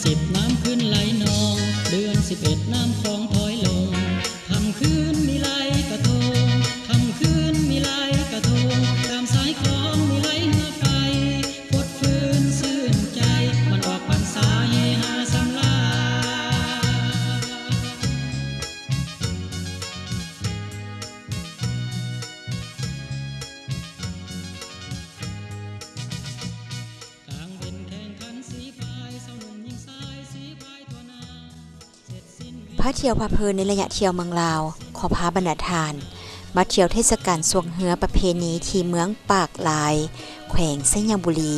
10น้ำขึ้นไหลนองเดือน11น้ำคลองถอยลงค่ำคืนมีไหลกระทงค่ำคืนมีไหลกระทงตามสายคลองมีไหลเหือไฟฟดฟื้นซื่นใจมันออกพรรษาเฮฮาสำราพาเที่ยวพาเพลินในระยะเที่ยวเมืองลาวขอพาบรรดาทานมาเที่ยวเทศกาลสวงเหือประเพณีที่เมืองปากลายแขวงไชยบุรี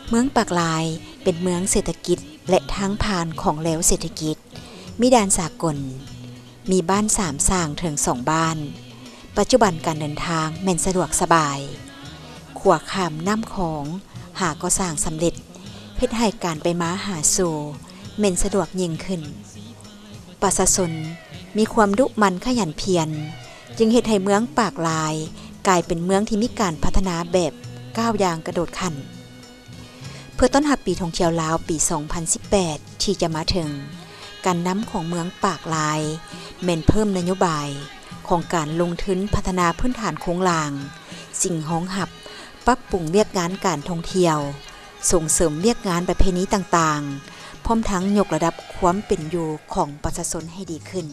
เมืองปากลายเป็นเมืองเศรษฐกิจและทางผ่านของแหลวเศรษฐกิจมีด่านสากลมีบ้าน3สร้างถึง2บ้านปัจจุบันการเดินทางแม่นสะดวกสบายขัวข้ามน้ำของหาก็สร้างสำเร็จเฮ็ดให้การไปมาหาสู่แม่นสะดวกยิ่งขึ้นประชาชนมีความดุมันขยันเพียรจึงเฮ็ดให้เมืองปากลายกลายเป็นเมืองที่มีการพัฒนาแบบก้าวอย่างกระโดดขั้นเพื่อต้อนรับปีท่องเที่ยวลาวปี 2018 ที่จะมาถึงการนำของเมืองปากลายแม่นเพิ่มนโยบายของการลงทุนพัฒนาพื้นฐานโครงสร้างสิ่งห้องหับปรับปรุงเวียกงานการท่องเที่ยวส่งเสริมเวียกงานประเพณีต่างๆพร้อมทั้งยกระดับความเป็นอยู่ของประชาชนให้ดีขึ้น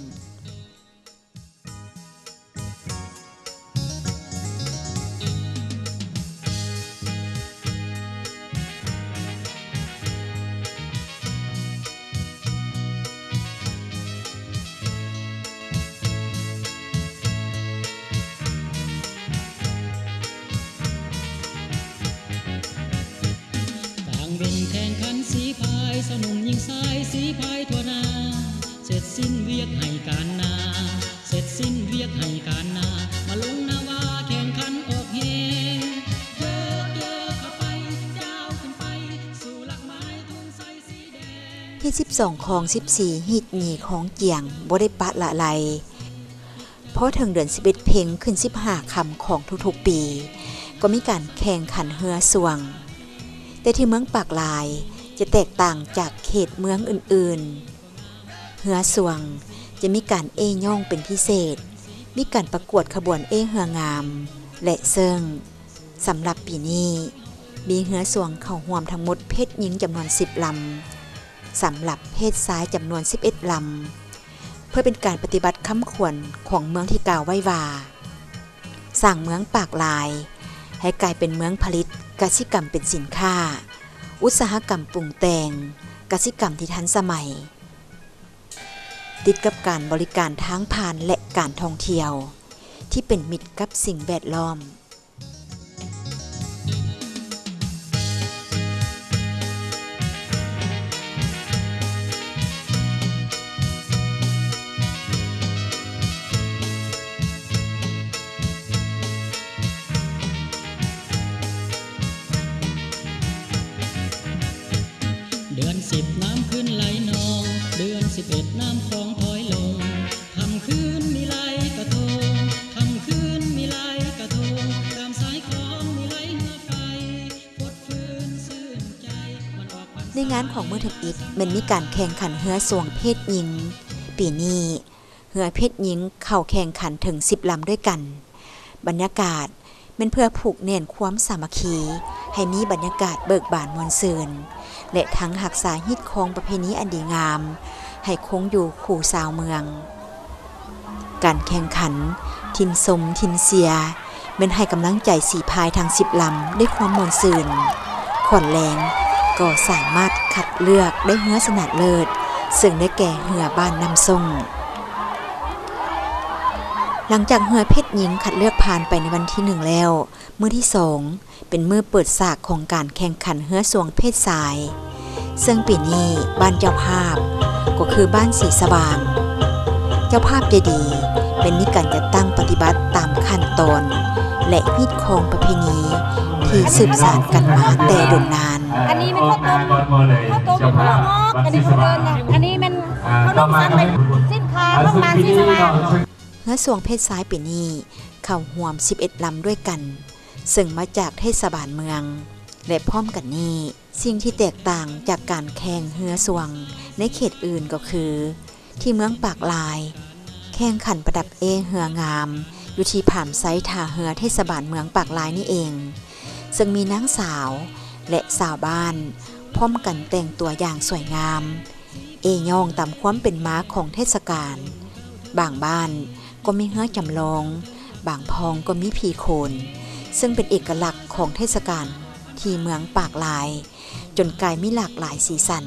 เป็นแข่งขันสีพายสนุมยิงสายสีพายทั่วนาเสร็จสิ้นเวียกให้การนาเสร็จสิ้นเวียกให้การนามาลงนาวาแข่งขันออกเฮเยอะเข้าไปยาวขึ้นไปสู่หลักไม้ทุ่งใสสีแดงที่12ของ14ฮิตหนีของเจียงบ่ได้ปะละไลเพราะถึงเดือน11เพ็งขึ้น15ค่ำของทุกๆปีก็มีการแข่งขันเรือสวงแต่ที่เมืองปากลายจะแตกต่างจากเขตเมืองอื่นๆเหือสวงจะมีการเอย่องเป็นพิเศษมีการประกวดขบวนเหืองามและเซิงสำหรับปีนี้มีเหือสวงเข้าร่วมทั้งหมดเพศหญิงจำนวน10ลำสำหรับเพศชายจำนวน11ลำเพื่อเป็นการปฏิบัติค้ำควรของเมืองที่กล่าวไว้ว่าสร้างเมืองปากลายให้กลายเป็นเมืองผลิตกสิกรรมเป็นสินค้าอุตสาหกรรมปรุงแต่งกสิกรรมที่ทันสมัยติดกับการบริการทางผ่านและการท่องเที่ยวที่เป็นมิตรกับสิ่งแวดล้อมเดือน10น้ำขึ้นไหลนองเดือน11น้ำคลองถอยลงค่ำคืนมีไหลกระทงค่ำคืนมีไหลกระทงตามสายคลองมีไหลเหือไฟฟดฟื้นซื่นใจมันออกพรรษาในงานของมือถึงอิฐมันมีการแข่งขันเหือสวงเพศหญิงปีนี้เหือเพศหญิงเข้าแข่งขันถึง10ลำด้วยกันบรรยากาศเป็นเพื่อผูกแน่นความสามัคคีให้มีบรรยากาศเบิกบานมวลซื่นและทั้งรักษาฮิตของประเพณีอันดีงามให้คงอยู่คู่ชาวเมืองการแข่งขันทินสมทินเสียเป็นให้กำลังใจสีพายทั้ง10ลำด้วยความมวลซื่นขวัญแรงก็สามารถคัดเลือกได้เหือชนะเลิศซึ่งได้แก่เหือบ้านน้ำส้มหลังจากเหือเพศหญิงคัดเลือกผ่านไปในวันที่1แล้วมื้อที่2เป็นมื้อเปิดฉากของการแข่งขันเหือสวงเพศชายซึ่งปีนี้บ้านเจ้าภาพก็คือบ้านสีสว่างเจ้าภาพใจดีเป็นมีการจัดตั้งปฏิบัติตามขั้นตอนและฮิตของประเพณีที่สืบสานกันมาแต่โดนนานอันนี้เป็นข้าวต้มข้าวงอกอันนี้เขาเดินนะอันนี้มันข้าวต้มสั้นเป็นสิ้นคาต้องมาที่สว่างเหือสวงเพศชายปีนี้เข้าร่วม11ลำด้วยกันซึ่งมาจากเทศบาลเมือง และพร้อมกันนี้สิ่งที่แตกต่างจากการแข่งเฮือสวงในเขตอื่นก็คือที่เมืองปากลายแข่งขันประดับเฮืองามอยู่ที่ผามไซท่าเฮือเทศบาลเมืองปากลายนี่เองซึ่งมีนางสาวและสาวบ้านพร้อมกันแต่งตัวอย่างสวยงามย่องตามความเป็นม้าของเทศกาลบางบ้านก็มีเฮือจำลองบางพองก็มีผีโขนซึ่งเป็นเอกลักษณ์ของเทศกาลที่เมืองปากลายจนกลายมีหลากหลายสีสัน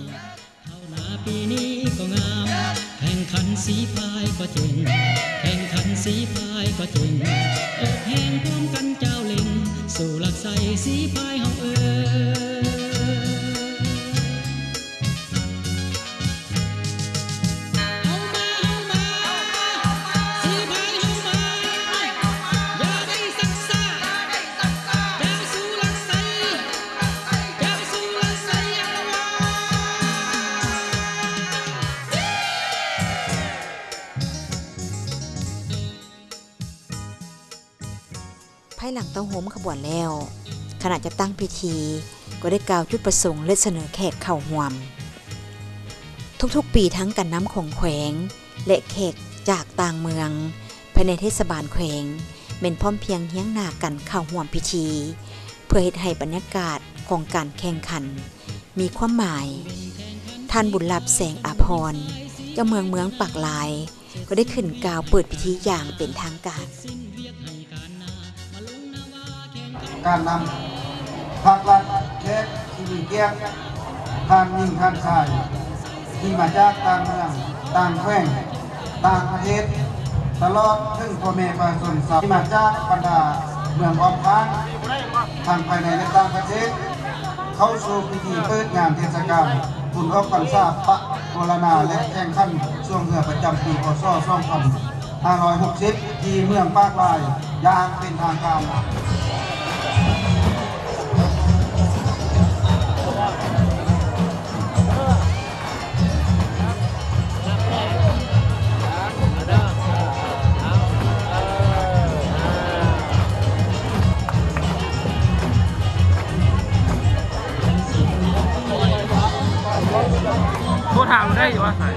ปีนี้ก็งามแข่งขันสีพายก็เจ๋งแข่งขันสีพายก็เจ๋งอกแห้งพร้อมกันเจ้าเล่งสู่หลักใสสีพายเฮาภายหลังเต้าโหมขบวนแล้วขณะจะตั้งพิธีก็ได้กล่าวจุดประสงค์และเสนอแขกเข้าร่วมทุกๆปีทั้งกันน้ำของแขวงและแขกจากต่างเมืองภายในเทศบาลแขวงเป็นพร้อมเพียงเฮี้ยงหน้ากันเข้าร่วมพิธีเพื่อเฮ็ดให้บรรยากาศของการแข่งขันมีความหมายท่านบุญลับแสงอาภรณ์เจ้าเมืองปากลายก็ได้ขึ้นกล่าวเปิดพิธีอย่างเป็นทางการการนำภาครัฐและที่มีเกียรติท่านยิ่งท่านชายที่มาจากต่างเมืองต่างแขวงต่างประเทศตลอดถึงพ่อแม่ประชาชนที่มาจากบรรดาเมืองอ้อมค้างทางภายในและต่างประเทศเข้าสู่พิธีเปิดงานเทศกาลบุญออกพรรษาปะโบราณและแข่งขันช่วงเรือประจำปีพ.ศ. 2560ที่เมืองปากลายอย่างเป็นทางการผู้ทำได้อยู่ว่าใส่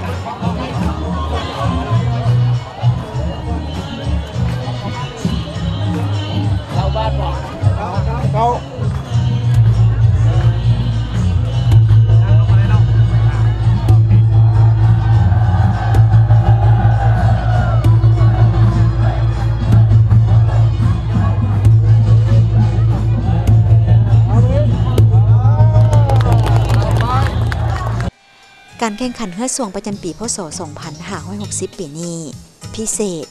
เข้าบ้านบอกเขาการแข่งขันเฮือสวงประจำปีพ.ศ. 2560 ปีนี้พิเศษ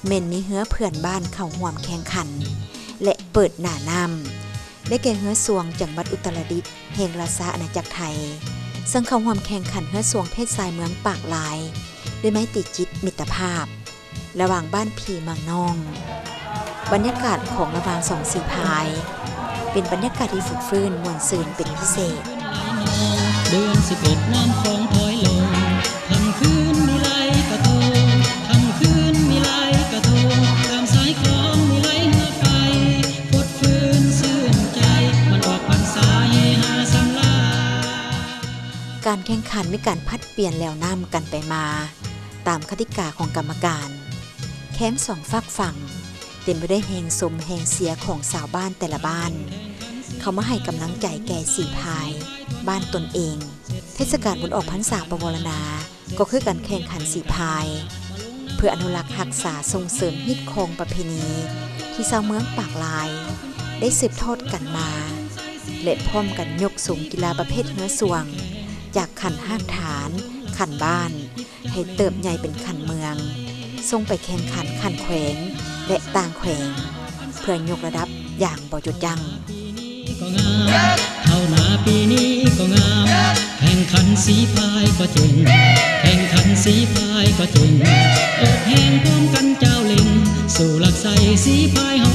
เม่นมีเฮือเพื่อนบ้านเข้าร่วมแข่งขันและเปิดหน้านำได้แก่เฮือสวงจังหวัดอุตรดิตถ์แห่งราชอาณาจักรไทยซึ่งเข้าร่วมแข่งขันเฮือสวงเพศทรายเมืองปากลายด้วยไม้ติดจิตมิตรภาพระหว่างบ้านพี่เมืองน้องบรรยากาศของระหว่างสองสีพายเป็นบรรยากาศที่ฝึกฟื้นมวลซืนเป็นพิเศษเดือน11น้ำคลองถอยลงค่ำคืนมีไหลกระทงค่ำคืนมีไหลกระทงตามสายคลองมีไหลเหือไฟฟดฟื้นซื่นใจมันออกพรรษาเฮฮาสำลาการแข่งขันมีการพัดเปลี่ยนแล้วน้ำกันไปมาตามกติกาของกรรมการแคมป์สองฝักฝั่งเต็มไปด้วยแหงสมแหงเสียของสาวบ้านแต่ละบ้านเขามาให้กำลังใจแก่สีพายบ้านตนเองเทศกาลบุญออกพรรษาประวรณาก็คือการแข่งขันสีพายเพื่ออนุรักษ์รักษาส่งเสริมฮิตคงประเพณีที่ชาวเมืองปากลายได้สืบทอดกันมาและพร้อมกันยกสูงกีฬาประเภทเฮือสวงจากขันห้างฐานขันบ้านให้เติบใหญ่เป็นขันเมืองส่งไปแข่งขันขันแขวงและต่างแขวงเพื่อยกระดับอย่างบ่หยุดยั้งก็งามเท่านาปีนี้ก็งามแข่งขันสีพายก็เจ๋งแข่งขันสีพายก็เจ๋งอกแห้งพร้อมกันเจ้าเล่งสู่หลักใสสีพายเฮา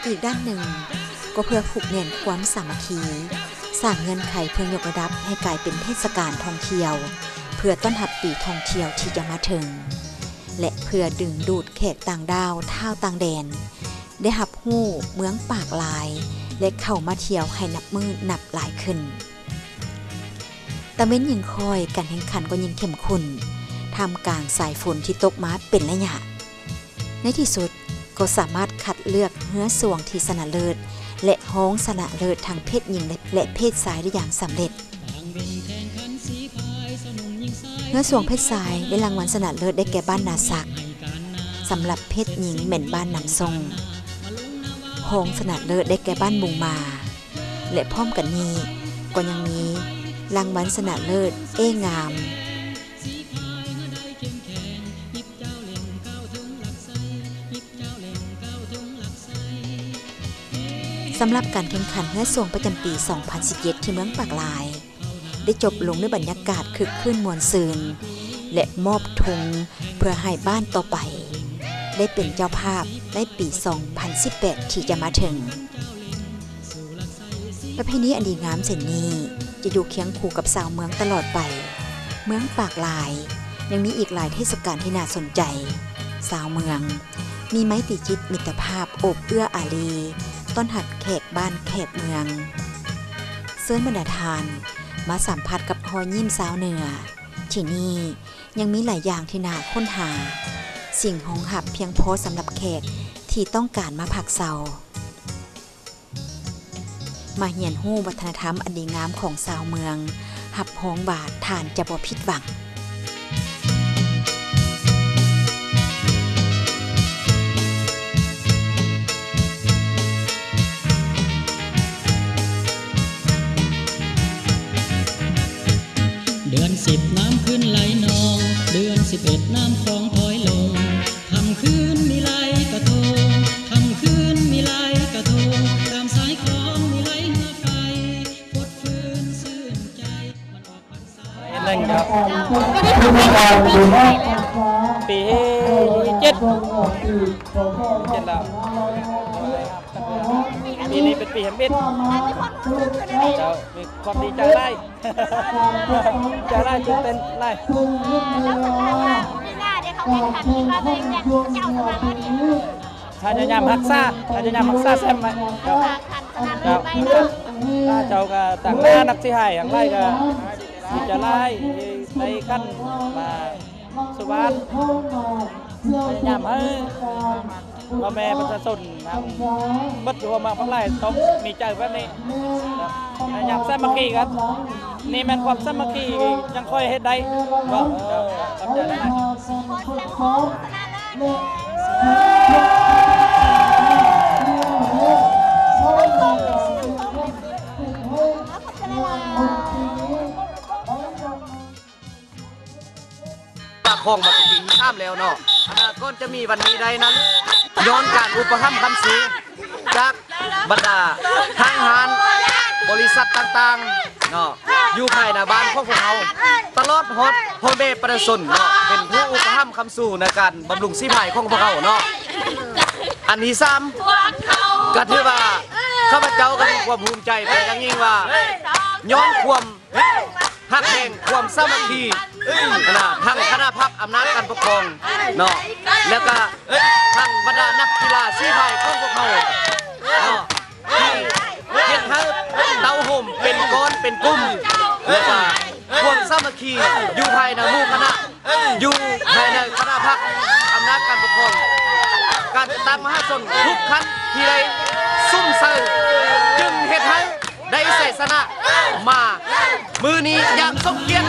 อีกด้านหนึ่งก็เพื่อผูกแน่นความสามัคคี สร้างเงื่อนไขเพื่อยกระดับให้กลายเป็นเทศกาลท่องเที่ยวเพื่อต้อนรับปีท่องเที่ยวที่จะมาถึงและเพื่อดึงดูดแขกต่างดาวท่าวต่างแดนได้รับรู้เมืองปากลายและเข้ามาเที่ยวให้นับมือนับหลายขึ้นตะเว้นยิ่งคอยการแข่งขันก็ยิ่งเข้มข้นท่ามกลางสายฝนที่ตกมาเป็นระยะในที่สุดก็สามารถคัดเลือกเนื้อสวงที่ชนะเลิศและฮ้องชนะเลิศทางเพศหญิงและเพศชายได้อย่างสำเร็จเนื้อสวงเพศชายได้รางวัลชนะเลิศได้แก่บ้านนาศักสำหรับเพศหญิงเหม็นบ้านน้ำทรงฮ้องชนะเลิศได้แก่บ้านบุงมาและพร้อมกันนี้ก็ยังมีรางวัลชนะเลิศงามสำหรับการแข่งขันเนื้อสวงประจำปี 2017 ที่เมืองปากลายได้จบลงด้วยบรรยากาศคึกคืนมวลซืนและมอบธงเพื่อให้บ้านต่อไปได้เป็นเจ้าภาพในปี 2018 ที่จะมาถึงประเพณีอันดีงามเช่นนี้จะอยู่เคียงคู่กับชาวเมืองตลอดไปเมืองปากลายยังมีอีกหลายเทศกาลที่น่าสนใจชาวเมืองมีไมตรีจิตมิตรภาพโอบเอื้ออารีต้อนรับแขกบ้านแขกเมืองเชิญบรรดาทานมาสัมผัสกับรอยยิ้มสาวเหนือที่นี่ยังมีหลายอย่างที่น่าค้นหาสิ่งหงหับเพียงพอสำหรับแขกที่ต้องการมาพักเซามาเหียนหู้วัฒนธรรมอันดีงามของชาวเมืองหับหงบาททานจะบ่ผิดหวังเดือน10น้ำขึ้นไหลนองเดือน11น้ำคลองถอยลงค่ำคืนมีไหลกระทงค่ำคืนมีไหลกระทงตามสายคลองมีไหลเนื้อไฟฟดฟื้นซื่นใจมันออกพรรษานั่งครับปี7แล้วปีนี้เป็นปีแห่งมิตรเรามีความดีใจไล่ใจไล่ตื่นเต้นไล่ถ้าจะยำฮักซ่าแซมไหมถ้าเจ้าก็ต่างหน้านักที่ให้อย่างไรก็จะไล่ในขั้นมาสุวรรณยำให้พ่อแม่ประชาชนบัดอยู่มาพังไล่ต้องมีใจแบบนี้ยำสามัคคีกันนี่มันความสามัคคียังค่อยเฮ็ดได้ก็ทำใจได้คงมาเป็นปีที่3แล้วเนาะก่อนจะมีวันนี้ได้นั้นย้อนการอุปถัมภ์คำซื้อจากบรรดาทางหารบริษัทต่างๆเนาะอยู่ภายในบ้านของพวกเราตลอดฮอดพ่อแม่ประชาชนเนาะเป็นผู้อุปถัมภ์คำสู้ในการบำรุงชีพให้ของพวกเราเนาะอันที่3ก็ถือว่าข้าพเจ้าก็มีความภูมิใจเป็นอย่างยิ่งว่าย้อนความหักแห่งความสามัคคีทั้งคณะพรรคอำนาจการปกครองเนาะแล้วก็ทั้งบรรดานักกีฬาชีพายของพวกเขาเนาะที่เฮ็ดให้เต้าห่มเป็นก้อนเป็นกลุ่มแล้วก็ความสามัคคีอยู่ภายในหมู่คณะอยู่ภายในคณะพรรคอำนาจการปกครองการตามมหาชนทุกครั้งที่ได้ซุ่มเซิร์จึงเฮ็ดให้ได้ชัยชนะมามือนี้อย่างสมเกียรติ